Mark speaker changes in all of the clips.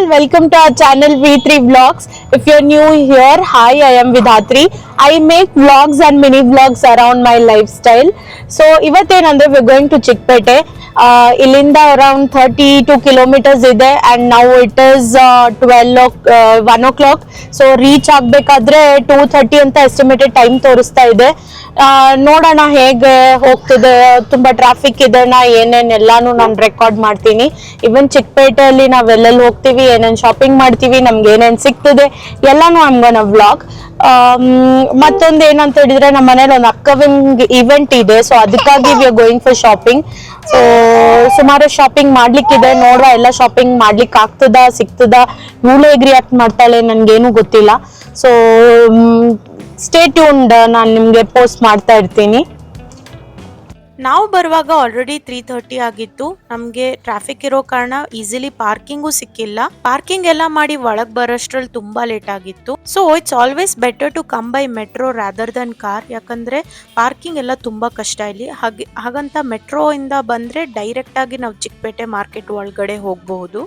Speaker 1: all, welcome to our channel V3 Vlogs. If you're new here, hi, I am Vidhatri. I make vlogs and mini vlogs around my lifestyle. So ಇವತ್ತೇನಂದ್ರೆ we're going to Chickpete. ಇಲ್ಲಿಂದ around 32 kilometers ಇದೆ and now it is 1 o'clock. So reach ಆಗ್ಬೇಕಾದ್ರೆ 2:30 ಅಂತ estimated time ತೋರಿಸ್ತಾ ಇದೆ. ನೋಡೋಣ ಹೇಗೆ ಹೋಗ್ತಿದೆ, ತುಂಬಾ ಟ್ರಾಫಿಕ್ ಇದೆ ಏನೇನೆಲ್ಲಾನು ನಾನು ರೆಕಾರ್ಡ್ ಮಾಡ್ತೀನಿ. ಇವನ್ ಚಿಕ್ಕಪೇಟೆಯಲ್ಲಿ ನಾವ್ ಎಲ್ಲೆಲ್ಲಿ ಹೋಗ್ತೀವಿ, ಏನೇನ್ ಶಾಪಿಂಗ್ ಮಾಡ್ತೀವಿ, ನಮ್ಗೆ ಏನೇನ್ ಸಿಗ್ತದೆ ಎಲ್ಲಾನು ನಮ್ಗನ ವ್ಲಾಗ್. ಮತ್ತೊಂದು ಏನಂತ ಹೇಳಿದ್ರೆ ನಮ್ಮ ಮನೇಲಿ ಒಂದು ಅಪ್ಕಮಿಂಗ್ ಇವೆಂಟ್ ಇದೆ, ಸೊ ಅದಕ್ಕಾಗಿ we are going for shopping. So ಸುಮಾರು ಶಾಪಿಂಗ್ ಮಾಡ್ಲಿಕ್ಕಿದೆ, ನೋಡುವ ಎಲ್ಲ ಶಾಪಿಂಗ್ ಮಾಡ್ಲಿಕ್ಕೆ ಆಗ್ತದ ಸಿಗ್ತದ. ಇವಳು ಹೇಗೆ ರಿಯಾಕ್ಟ್ ಮಾಡ್ತಾಳೆ ನನ್ಗೇನು ಗೊತ್ತಿಲ್ಲ. ಸೊ ಸ್ಟೇ ಟ್ಯೂನ್ಡ್, ನಾನು ನಿಮ್ಗೆ ಪೋಸ್ಟ್ ಮಾಡ್ತಾ ಇರ್ತೀನಿ.
Speaker 2: ನಾವು ಬರುವಾಗ ಆಲ್ರೆಡಿ 3:30 ಆಗಿತ್ತು. ನಮಗೆ ಟ್ರಾಫಿಕ್ ಇರೋ ಕಾರಣ ಈಸಿಲಿ ಪಾರ್ಕಿಂಗು ಸಿಕ್ಕಿಲ್ಲ. ಪಾರ್ಕಿಂಗ್ ಎಲ್ಲ ಮಾಡಿ ಒಳಗ್ ಬರೋಷ್ಟ್ರಲ್ಲಿ ತುಂಬಾ ಲೇಟ್ ಆಗಿತ್ತು. So it's always better to come by metro rather than car, ಯಾಕಂದ್ರೆ ಪಾರ್ಕಿಂಗ್ ಎಲ್ಲ ತುಂಬಾ ಕಷ್ಟ ಇಲ್ಲಿ. ಹಾಗಂತ ಮೆಟ್ರೋ ಇಂದ ಬಂದ್ರೆ ಡೈರೆಕ್ಟ್ ಆಗಿ ನಾವು ಚಿಕ್ಕಪೇಟೆ ಮಾರ್ಕೆಟ್ ಒಳಗಡೆ ಹೋಗಬಹುದು.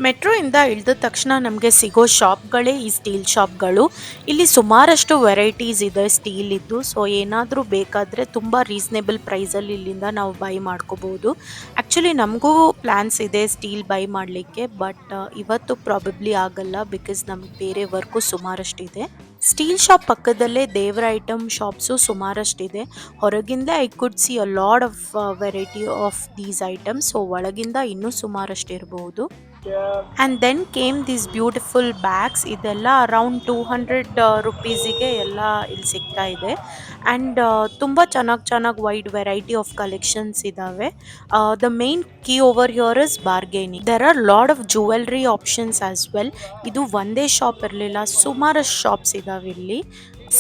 Speaker 2: ಮೆಟ್ರೋ ಇಂದ ಇಳಿದ ತಕ್ಷಣ ನಮಗೆ ಸಿಗೋ ಶಾಪ್ಗಳೇ ಈ ಸ್ಟೀಲ್ ಶಾಪ್ಗಳು. ಇಲ್ಲಿ ಸುಮಾರಷ್ಟು ವೆರೈಟೀಸ್ ಇದೆ ಸ್ಟೀಲ್ ಇದ್ದು. ಸೊ ಏನಾದರೂ ಬೇಕಾದರೆ ತುಂಬ ರೀಸನೇಬಲ್ ಪ್ರೈಸಲ್ಲಿ ಇಲ್ಲಿಂದ ನಾವು ಬೈ ಮಾಡ್ಕೋಬಹುದು. ಆ್ಯಕ್ಚುಲಿ ನಮಗೂ ಪ್ಲ್ಯಾನ್ಸ್ ಇದೆ ಸ್ಟೀಲ್ ಬೈ ಮಾಡಲಿಕ್ಕೆ, ಬಟ್ ಇವತ್ತು ಪ್ರಾಬಬ್ಲಿ ಆಗಲ್ಲ, ಬಿಕಾಸ್ ನಮ್ಗೆ ಬೇರೆ ವರ್ಕು ಸುಮಾರಷ್ಟಿದೆ. ಸ್ಟೀಲ್ ಶಾಪ್ ಪಕ್ಕದಲ್ಲೇ ದೇವರ ಐಟಮ್ ಶಾಪ್ಸು ಸುಮಾರಷ್ಟಿದೆ. ಹೊರಗಿಂದ I could see a lot of variety of these items. So ಒಳಗಿಂದ ಇನ್ನೂ ಸುಮಾರಷ್ಟು ಇರಬಹುದು. And then came these beautiful bags. ಇದೆಲ್ಲ ಅರೌಂಡ್ 200 ರುಪೀಸಿಗೆ ಎಲ್ಲ ಇಲ್ಲಿ ಸಿಗ್ತಾ ಇದೆ. ಆ್ಯಂಡ್ ತುಂಬ ಚೆನ್ನಾಗಿ ವೈಡ್ ವೆರೈಟಿ ಆಫ್ ಕಲೆಕ್ಷನ್ಸ್ ಇದ್ದಾವೆ. The main key over here is bargaining. There are lot of jewellery options as well. ಇದು ಒಂದೇ ಶಾಪ್ ಇರಲಿಲ್ಲ, ಸುಮಾರಷ್ಟು ಶಾಪ್ಸ್ ಇದ್ದಾವೆ ಇಲ್ಲಿ.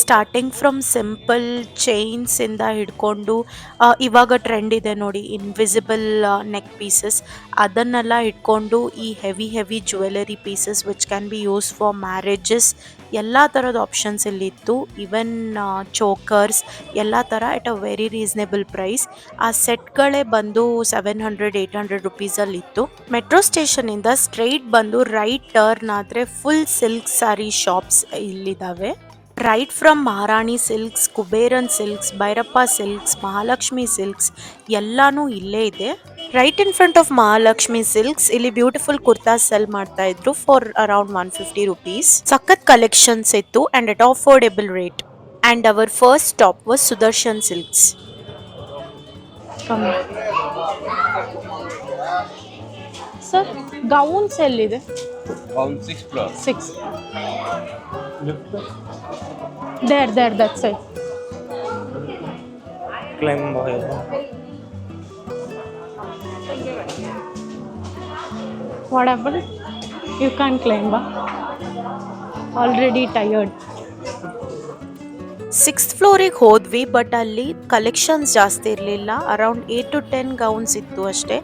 Speaker 2: ಸ್ಟಾರ್ಟಿಂಗ್ ಫ್ರಮ್ ಸಿಂಪಲ್ ಚೈನ್ಸ್ ಇಂದ ಹಿಡ್ಕೊಂಡು ಇವಾಗ ಟ್ರೆಂಡ್ ಇದೆ ನೋಡಿ ಇನ್ವಿಸಿಬಲ್ ನೆಕ್ ಪೀಸಸ್, ಅದನ್ನೆಲ್ಲ ಇಟ್ಕೊಂಡು ಈ heavy jewellery pieces which can be use for marriages, ಎಲ್ಲ ಥರದ ಆಪ್ಷನ್ಸ್ ಇಲ್ಲಿತ್ತು. ಈವನ್ ಚೋಕರ್ಸ್ ಎಲ್ಲ ಥರ at a very reasonable price. ಆ ಸೆಟ್ಗಳೇ ಬಂದು 700-800 ರುಪೀಸಲ್ಲಿತ್ತು. ಮೆಟ್ರೋ ಸ್ಟೇಷನಿಂದ ಸ್ಟ್ರೈಟ್ ಬಂದು ರೈಟ್ ಟರ್ನ್ ಆದರೆ ಫುಲ್ ಸಿಲ್ಕ್ ಸ್ಯಾರಿ ಶಾಪ್ಸ್ ಇಲ್ಲಿದ್ದಾವೆ. Right from Maharani silks, Kuberan silks, Bhairappa silks, Mahalakshmi silks ಎಲ್ಲಾನು ಇಲ್ಲೇ ಇದೆ. Right in front of Mahalakshmi silks ಇಲ್ಲಿ ಬ್ಯೂಟಿಫುಲ್ ಕುರ್ತಾಸ್ ಸೆಲ್ ಮಾಡ್ತಾ ಇದ್ರು ಫಾರ್ ಅರೌಂಡ್ 150 ರುಪೀಸ್. ಸಖತ್ ಕಲೆಕ್ಷನ್ಸ್ ಇತ್ತು and at affordable rate. And our first stop was Sudarshan silks.
Speaker 1: Sir gowns ಎಲ್ಲಿದೆ?
Speaker 3: Round 6 floor.
Speaker 1: 6. There, that side.
Speaker 3: Climb boy.
Speaker 1: What happened? You can't climb, ba? Already tired.
Speaker 2: 6th ಫ್ಲೋರಿಗೆ ಹೋದ್ವಿ, but ಅಲ್ಲಿ collections ಜಾಸ್ತಿ ಇರಲಿಲ್ಲ. Around 8 to 10 gowns ಇತ್ತು ಅಷ್ಟೇ.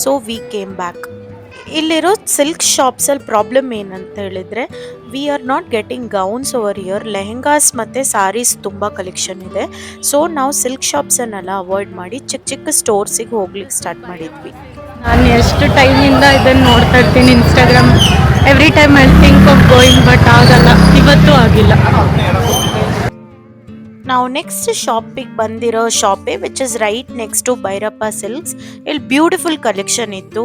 Speaker 2: So we came back. ಇಲ್ಲಿರೋ silk ಶಾಪ್ಸಲ್ಲಿ problem ಏನಂತ ಹೇಳಿದರೆ, we are not getting gowns over year. Lehengas ಮತ್ತು ಸಾರೀಸ್ ತುಂಬ ಕಲೆಕ್ಷನ್ ಇದೆ. ಸೊ ನಾವು ಸಿಲ್ಕ್ ಶಾಪ್ಸನ್ನೆಲ್ಲ ಅವಾಯ್ಡ್ ಮಾಡಿ ಚಿಕ್ಕ ಸ್ಟೋರ್ಸಿಗೆ ಹೋಗ್ಲಿಕ್ಕೆ ಸ್ಟಾರ್ಟ್ ಮಾಡಿದ್ವಿ.
Speaker 1: ನಾನು ಎಷ್ಟು ಟೈಮಿಂದ ಇದನ್ನು ನೋಡ್ತಾ ಇರ್ತೀನಿ Instagram. Every time I think of going, but ಆಗಲ್ಲ, ಇವತ್ತು ಆಗಿಲ್ಲ.
Speaker 2: ನಾವು ನೆಕ್ಸ್ಟ್ ಶಾಪಿಗೆ ಬಂದಿರೋ ಶಾಪೇ which is right next to Bhairappa silks. ಇಲ್ಲಿ ಬ್ಯೂಟಿಫುಲ್ ಕಲೆಕ್ಷನ್ ಇತ್ತು,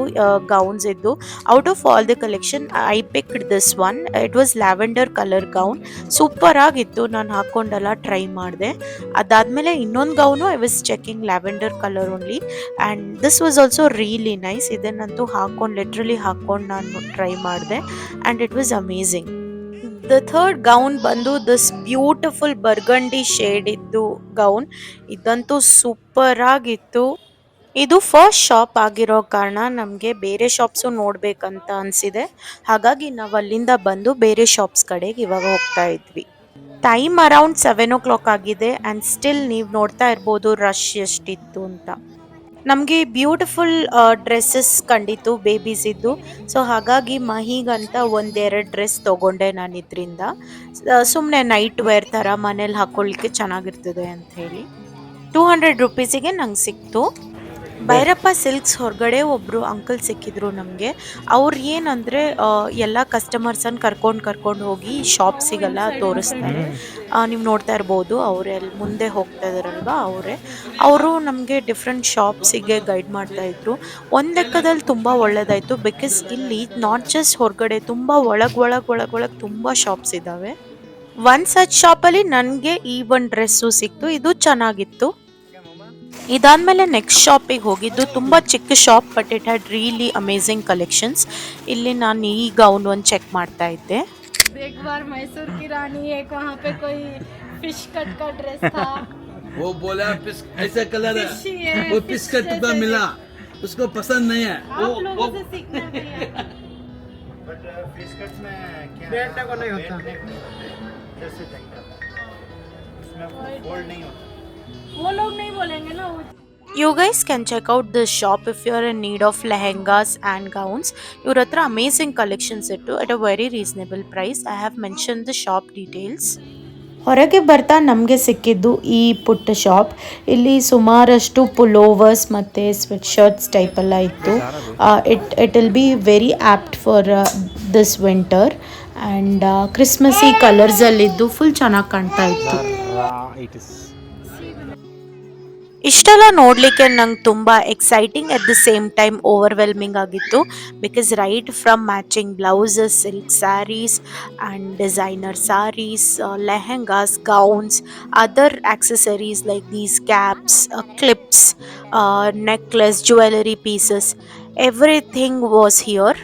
Speaker 2: ಗೌನ್ಸ್ ಇದ್ದು. Out of all the collection I picked this one. It was lavender colour gown. Super ಆಗಿತ್ತು, ನಾನು ಹಾಕ್ಕೊಂಡೆಲ್ಲ ಟ್ರೈ ಮಾಡಿದೆ. ಅದಾದಮೇಲೆ ಇನ್ನೊಂದು gown I was checking lavender colour only, and this was also really nice. ಇದನ್ನಂತೂ literally ಹಾಕ್ಕೊಂಡು ನಾನು ಟ್ರೈ ಮಾಡಿದೆ and it was amazing. The third gown ಬಂದು ದಿಸ್ ಬ್ಯೂಟಿಫುಲ್ ಬರ್ಗಂಡಿ ಶೇಡ್ ಇದ್ದು ಗೌನ್. ಇದಂತೂ ಸೂಪರ್ ಆಗಿತ್ತು. ಇದು ಫಸ್ಟ್ ಶಾಪ್ ಆಗಿರೋ ಕಾರಣ ನಮಗೆ ಬೇರೆ ಶಾಪ್ಸು ನೋಡ್ಬೇಕಂತ ಅನಿಸಿದೆ. ಹಾಗಾಗಿ ನಾವು ಅಲ್ಲಿಂದ ಬಂದು ಬೇರೆ ಶಾಪ್ಸ್ ಕಡೆಗೆ ಇವಾಗ ಹೋಗ್ತಾ ಇದ್ವಿ. ಟೈಮ್ ಅರೌಂಡ್ 7 o'clock ಆಗಿದೆ ಆ್ಯಂಡ್ ಸ್ಟಿಲ್ ನೀವು ನೋಡ್ತಾ ಇರ್ಬೋದು ರಶ್ ಎಷ್ಟಿತ್ತು ಅಂತ. ನಮಗೆ ಬ್ಯೂಟಿಫುಲ್ ಡ್ರೆಸ್ಸಸ್ ಕಂಡಿತ್ತು ಬೇಬೀಸ್ ಇದ್ದು. ಸೊ ಹಾಗಾಗಿ ಮಹಿಗಂತ 1-2 ಡ್ರೆಸ್ ತೊಗೊಂಡೆ ನಾನು ಇದರಿಂದ. ಸುಮ್ಮನೆ ನೈಟ್ ವೇರ್ ಥರ ಮನೇಲಿ ಹಾಕ್ಕೊಳ್ಳಿಕ್ಕೆ ಚೆನ್ನಾಗಿರ್ತದೆ ಅಂತ ಹೇಳಿ 200 ರುಪೀಸಿಗೆ ನಂಗೆ ಸಿಕ್ತು. ಭೈರಪ್ಪ ಸಿಲ್ಕ್ಸ್ ಹೊರಗಡೆ ಒಬ್ಬರು ಅಂಕಲ್ ಸಿಕ್ಕಿದ್ರು ನಮಗೆ. ಅವ್ರು ಏನಂದರೆ ಎಲ್ಲ ಕಸ್ಟಮರ್ಸನ್ನು ಕರ್ಕೊಂಡು ಹೋಗಿ ಶಾಪ್ಸಿಗೆಲ್ಲ ತೋರಿಸ್ತಾರೆ. ನೀವು ನೋಡ್ತಾ ಇರ್ಬೋದು ಅವರೇ ಅಲ್ಲಿ ಮುಂದೆ ಹೋಗ್ತಾ ಇದ್ದಾರಲ್ವ ಅವರೇ. ಅವರು ನಮಗೆ ಡಿಫ್ರೆಂಟ್ ಶಾಪ್ಸಿಗೆ ಗೈಡ್ ಮಾಡ್ತಾಯಿದ್ರು. ಒಂದು ಲೆಕ್ಕದಲ್ಲಿ ತುಂಬ ಒಳ್ಳೆಯದಾಯಿತು, ಬಿಕಾಸ್ ಇಲ್ಲಿ ನಾಟ್ ಜಸ್ಟ್ ಹೊರಗಡೆ ತುಂಬ ಒಳಗೆ ತುಂಬ ಶಾಪ್ಸ್ ಇದ್ದಾವೆ. ಒಂದು ಸಚ್ ಶಾಪಲ್ಲಿ ನನಗೆ ಈ ಒಂದು ಡ್ರೆಸ್ಸು ಸಿಕ್ತು, ಇದು ಚೆನ್ನಾಗಿತ್ತು. ಇದಾದ್ಮೇಲೆ ನೆಕ್ಸ್ಟ್ ಶಾಪಿಗೆ ಹೋಗಿದ್ದು ತುಂಬ ಚಿಕ್ಕ shop, but it had really amazing collections. ಇಲ್ಲಿ ನಾನು ಈ ಗೌನ್ ಒಂದು ಚೆಕ್ ಮಾಡ್ತಾ ಇದ್ದೆ.
Speaker 1: एक बार मैसूर की रानी एक वहाँ पे कोई फिश कट का ड्रेस था.
Speaker 4: वो बोला फिश ऐसा कलर
Speaker 1: Fishy
Speaker 4: है,
Speaker 1: है,
Speaker 4: वो
Speaker 1: fish
Speaker 4: फिश कट का
Speaker 1: जैसे
Speaker 4: मिला, उसको पसंद नहीं है.
Speaker 1: आप लोगों से सीखना चाहिए.
Speaker 5: फिश कट में क्या बेटा को नहीं होता जैसे उसमें फोल्ड नहीं होता.
Speaker 1: वो लोग नहीं बोलेंगे ना.
Speaker 2: You guys can check out this shop if you are in need of lehengas and gowns. ಇವ್ರ ಹತ್ರ ಅಮೇಝಿಂಗ್ ಕಲೆಕ್ಷನ್ಸ್ ಇತ್ತು at a very reasonable price. I have mentioned the shop details. ಹೊರಗೆ ಬರ್ತಾ ನಮಗೆ ಸಿಕ್ಕಿದ್ದು ಈ ಪುಟ್ಟ ಶಾಪ್. ಇಲ್ಲಿ ಸುಮಾರಷ್ಟು ಪುಲೋವರ್ಸ್ ಮತ್ತು ಸ್ವೆಟ್ ಶರ್ಟ್ಸ್ ಟೈಪೆಲ್ಲ ಇತ್ತು. It will be very apt for this winter and christmassy ಕಲರ್ಸಲ್ಲಿದ್ದು ಫುಲ್ ಚೆನ್ನಾಗಿ ಕಾಣ್ತಾ ಇತ್ತು. ಇಷ್ಟೆಲ್ಲ ನೋಡಲಿಕ್ಕೆ ನಂಗೆ ತುಂಬ exciting at the same time overwhelming ಆಗಿತ್ತು, because right from matching blouses, silk saris and designer saris, lehengas, gowns, other accessories like these caps, clips, necklace, jewellery pieces, everything was here.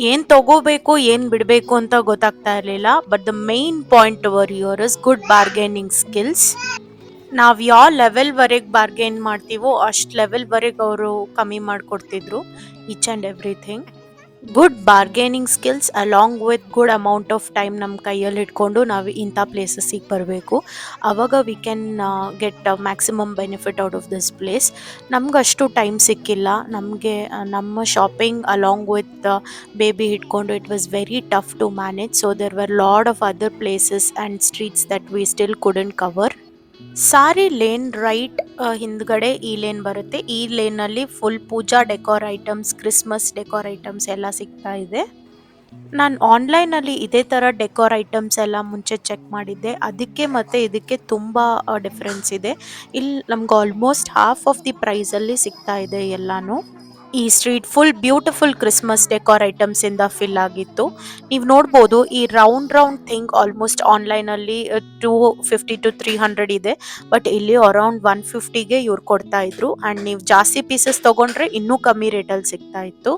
Speaker 2: ಏನು ತಗೋಬೇಕು ಏನು ಬಿಡಬೇಕು ಅಂತ ಗೊತ್ತಾಗ್ತಾ ಇರಲಿಲ್ಲ, but the main point over here is good bargaining skills. ನಾವು ಯಾವ ಲೆವೆಲ್ವರೆಗೆ ಬಾರ್ಗೇನ್ ಮಾಡ್ತೀವೋ ಅಷ್ಟು ಲೆವೆಲ್ವರೆಗೆ ಅವರು ಕಮ್ಮಿ ಮಾಡಿಕೊಡ್ತಿದ್ರು each and everything. Good bargaining skills along with good amount of time ನಮ್ಮ ಕೈಯಲ್ಲಿ ಇಟ್ಕೊಂಡು ನಾವು ಇಂಥ ಪ್ಲೇಸಸ್ಸಿಗೆ ಬರಬೇಕು. ಆವಾಗ we can get maximum benefit out of this place. ನಮಗಷ್ಟು ಟೈಮ್ ಸಿಕ್ಕಿಲ್ಲ, ನಮಗೆ ನಮ್ಮ ಶಾಪಿಂಗ್ ಅಲಾಂಗ್ ವಿತ್ ಬೇಬಿ ಇಟ್ಕೊಂಡು it was very tough to manage. So there were lot of other places and streets that we still couldn't cover. Sorry lane right ಹಿಂದ್ಗಡೆ ಈ lane ಬರುತ್ತೆ. ಈ ಲೇನಲ್ಲಿ full puja decor items, Christmas decor items ಎಲ್ಲ ಸಿಗ್ತಾ ಇದೆ. ನಾನು ಆನ್ಲೈನಲ್ಲಿ ಇದೇ ಥರ ಡೆಕೋರ್ ಐಟಮ್ಸ್ ಎಲ್ಲ ಮುಂಚೆ ಚೆಕ್ ಮಾಡಿದ್ದೆ, ಅದಕ್ಕೆ ಮತ್ತು ಇದಕ್ಕೆ ತುಂಬ ಡಿಫ್ರೆನ್ಸ್ ಇದೆ. ಇಲ್ಲಿ ನಮ್ಗೆ ಆಲ್ಮೋಸ್ಟ್ ಹಾಫ್ ಆಫ್ ದಿ ಪ್ರೈಸಲ್ಲಿ ಸಿಗ್ತಾ ಇದೆ ಎಲ್ಲನೂ. ಈ street full beautiful Christmas decor ಐಟಮ್ಸಿಂದ ಫಿಲ್ ಆಗಿತ್ತು. ನೀವು ನೋಡ್ಬೋದು ಈ ರೌಂಡ್ ಥಿಂಗ್ ಆಲ್ಮೋಸ್ಟ್ ಆನ್ಲೈನಲ್ಲಿ 250 to 300 ಇದೆ, ಬಟ್ ಇಲ್ಲಿ ಅರೌಂಡ್ 150ಗೆ ಇವ್ರು ಕೊಡ್ತಾ ಇದ್ರು. ಆ್ಯಂಡ್ ನೀವು ಜಾಸ್ತಿ ಪೀಸಸ್ ತೊಗೊಂಡ್ರೆ ಇನ್ನೂ ಕಮ್ಮಿ ರೇಟಲ್ಲಿ ಸಿಗ್ತಾ ಇತ್ತು.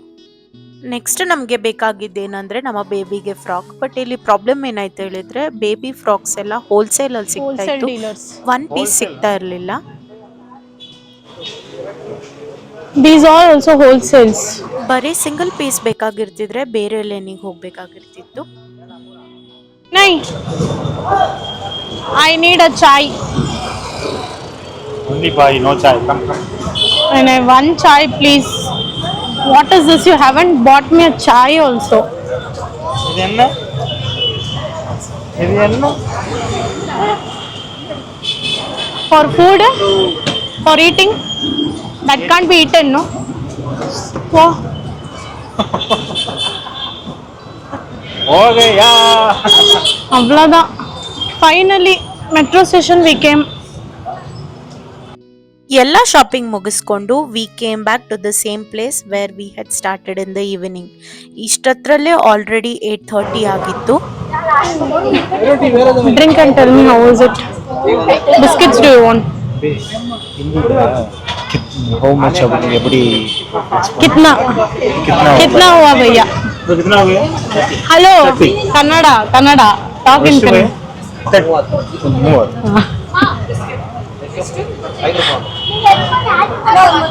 Speaker 2: ನೆಕ್ಸ್ಟ್ ನಮಗೆ ಬೇಕಾಗಿದ್ದೇನೆಂದರೆ ನಮ್ಮ ಬೇಬಿಗೆ ಫ್ರಾಕ್. ಬಟ್ ಇಲ್ಲಿ ಪ್ರಾಬ್ಲಮ್ ಏನಾಯ್ತು ಹೇಳಿದರೆ, ಬೇಬಿ ಫ್ರಾಕ್ಸ್ ಎಲ್ಲ ಹೋಲ್ಸೇಲಲ್ಲಿ ಸಿಗ್ತಾ ಇತ್ತು, ಒನ್ ಪೀಸ್ ಸಿಗ್ತಾ ಇರಲಿಲ್ಲ.
Speaker 1: These are also wholesales.
Speaker 2: ಬರೀ ಸಿಂಗಲ್ ಪೀಸ್ ಬೇಕಾಗಿರ್ತಿದ್ರೆ ಬೇರೆ ಲೇನಿಗೆ ಹೋಗ್ಬೇಕಾಗಿರ್ತಿತ್ತು.
Speaker 1: नहीं, I need a chai.
Speaker 3: Only buy, no chai. Come.
Speaker 1: And I one chai, please. What is this? You haven't bought me a chai also.
Speaker 3: Idenna?
Speaker 1: For food? For eating? That can't be eaten, no? Wow.
Speaker 3: हो गया.
Speaker 1: Avlada. Finally, metro station we came.
Speaker 2: ಎಲ್ಲ shopping ಮುಗಿಸ್ಕೊಂಡು we came back to the same place where we had started in the evening. ಇಷ್ಟತ್ರಲ್ಲೇ already 8:30 ಆಗಿತ್ತು.
Speaker 1: Drink and tell me how is it. Biscuits do you want?
Speaker 3: How much everybody?
Speaker 1: कितना कितना हुआ भैया?
Speaker 3: तो कितना हो गया?
Speaker 1: Hello Kannada talk in Kannada.
Speaker 3: More.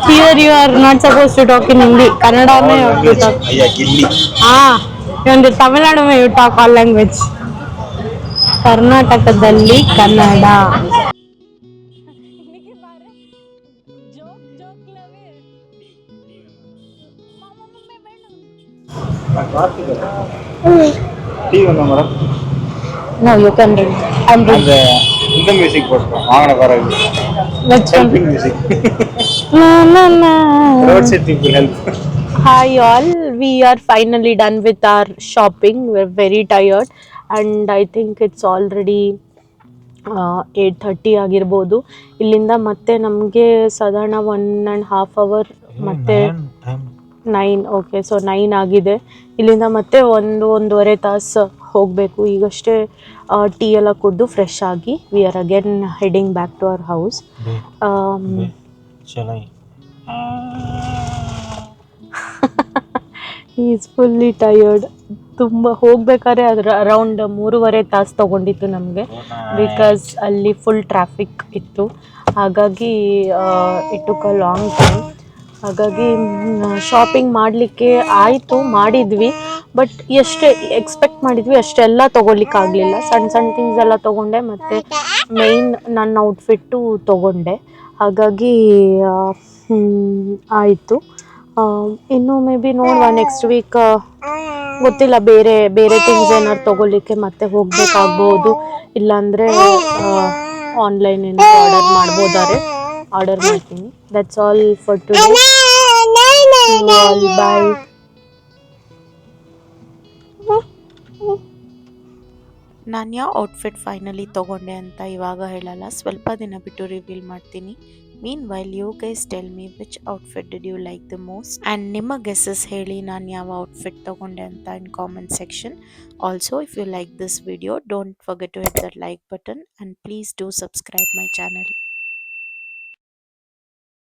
Speaker 1: Here you are not supposed to talk in Hindi. Kannada में you have to talk.
Speaker 3: Yeah, गिल्ली.
Speaker 1: हाँ, in Tamil Nadu में you talk all language. ಕರ್ನಾಟಕದಲ್ಲಿ Kannada.
Speaker 3: Tea on the
Speaker 1: No, you can read. I'm reading.
Speaker 3: And the music was on.
Speaker 1: Which one?
Speaker 3: Helping music.
Speaker 1: Na, na, na.
Speaker 3: Roadside people help.
Speaker 1: Hi all, we are finally done with our shopping. We're very tired and I think it's already 8:30 ಆಗಿರ್ಬೋದು. ಇಲ್ಲಿಂದ ಮತ್ತೆ ನಮಗೆ ಸಾಧಾರಣ 1.5 hour ಮತ್ತೆ 9, okay, so 9 ಆಗಿದೆ. ಇಲ್ಲಿಂದ ಮತ್ತೆ ಒಂದೂವರೆ ತಾಸು ಹೋಗಬೇಕು. ಈಗಷ್ಟೇ ಟೀ ಎಲ್ಲ ಕುಡಿದು ಫ್ರೆಶ್ ಆಗಿ we are again heading back to our house. Is fully tired. ತುಂಬ ಹೋಗ್ಬೇಕಾದ್ರೆ ಅದರ ಅರೌಂಡ್ 3.5 ತಾಸು ತೊಗೊಂಡಿತ್ತು ನಮಗೆ, ಬಿಕಾಸ್ ಅಲ್ಲಿ ಫುಲ್ ಟ್ರಾಫಿಕ್ ಇತ್ತು. ಹಾಗಾಗಿ it took a long time. ಹಾಗಾಗಿ ಶಾಪಿಂಗ್ ಮಾಡಲಿಕ್ಕೆ ಆಯಿತು, ಮಾಡಿದ್ವಿ, ಬಟ್ ಎಷ್ಟು ಎಕ್ಸ್ಪೆಕ್ಟ್ ಮಾಡಿದ್ವಿ ಅಷ್ಟೆಲ್ಲ ತೊಗೊಳ್ಲಿಕ್ಕಾಗಲಿಲ್ಲ. ಸಣ್ಣ ಸಣ್ಣ ಥಿಂಗ್ಸ್ ಎಲ್ಲ ತೊಗೊಂಡೆ, ಮತ್ತು ಮೇಯ್ನ್ ನನ್ನ ಔಟ್ಫಿಟ್ಟು ತೊಗೊಂಡೆ. ಹಾಗಾಗಿ ಆಯಿತು. ಇನ್ನು ಮೇ ಬಿ ನೋಡುವ ನೆಕ್ಸ್ಟ್ ವೀಕ್, ಗೊತ್ತಿಲ್ಲ, ಬೇರೆ ಬೇರೆ ಥಿಂಗ್ಸ್ ಏನಾದ್ರು ತೊಗೊಳ್ಲಿಕ್ಕೆ ಮತ್ತೆ ಹೋಗಬೇಕಾಗ್ಬೋದು. ಇಲ್ಲಾಂದರೆ ಆನ್ಲೈನ್ ಏನಾದ್ರು ಆರ್ಡರ್ ಮಾಡ್ಬೋದಾದ್ರೆ ಆರ್ಡರ್ ಮಾಡ್ತೀನಿ. That's all for today. All bye.
Speaker 2: ನಾನು ಯಾವ ಔಟ್ಫಿಟ್ ಫೈನಲಿ ತೊಗೊಂಡೆ ಅಂತ ಇವಾಗ ಹೇಳಲ್ಲ, ಸ್ವಲ್ಪ ದಿನ ಬಿಟ್ಟು ರಿವೀಲ್ ಮಾಡ್ತೀನಿ. Meanwhile you guys tell me which outfit did you like the most and ನಿಮ್ಮ ಗೆಸ್ಸಸ್ ಹೇಳಿ ನಾನು ಯಾವ ಔಟ್ಫಿಟ್ ತೊಗೊಂಡೆ ಅಂತ in comment section. Also if you like this video don't forget to hit that like button and please do subscribe my channel.